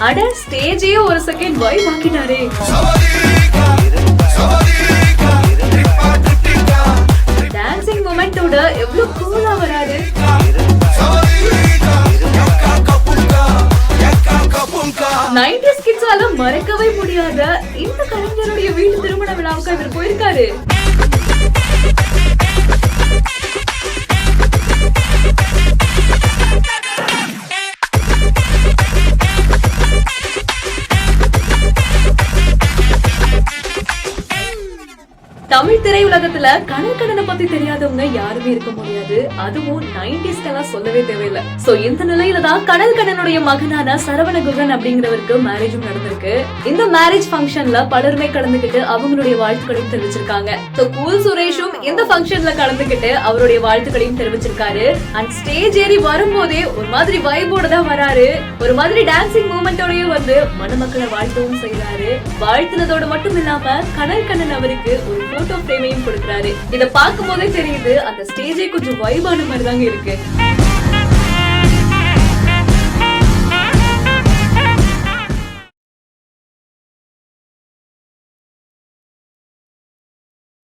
அட ஸ்டேஜே ஒரு second vibe ஆக்கிட்டாரே. Dancing மொமெண்டோட எவ்வளவு கூலா வராரு. 90s கிட்ஸால மறக்கவே முடியாத இந்த கலைஞருடைய வீட்டு திருமண விழாவுக்கு இவர் போயிருக்காரு. தமிழ் திரையுலகத்துல கனல் பத்தி தெரியாதவங்க யாருமே இருக்க முடியாது. அதுவும் 90s சொல்லவே தேவையில்லை. சோ இந்த நிலையில தான் கனலுடைய மகனான சரவணகுகன் அப்படிங்கிறவருக்கு மேரேஜும் நடந்திருக்கு. இந்த மேரேஜ் ஃபங்க்ஷன்ல பலருமே கலந்துகிட்டு அவங்களுடைய வாழ்த்துக்களையும் தெரிவிச்சிருக்காங்க. சோ கூல் சுரேஷும் இந்த ஃபங்க்ஷன்ல கலந்துகிட்டு அவருடைய வாழ்த்துக்களையும் தெரிவிச்சிருக்காரு. அண்ட் ஸ்டேஜ் ஏறி வரும்போதே ஒரு மாதிரி வைபோட தான் வராரு. ஒரு மாதிரி டான்சிங் மூமெண்டோடயும் வந்து மணமக்களை வாழ்த்தவும் செய்யறாரு. வாழ்த்துனதோட மட்டும் இல்லாம கனல் அவருக்கு ஒரு போட்டோ ஃப்ரேமையும் கொடுக்கிறாரு. இத பார்க்கும் போதே தெரியுது அந்த ஸ்டேஜே கொஞ்சம் வைபான மாதிரி தாங்க இருக்கு.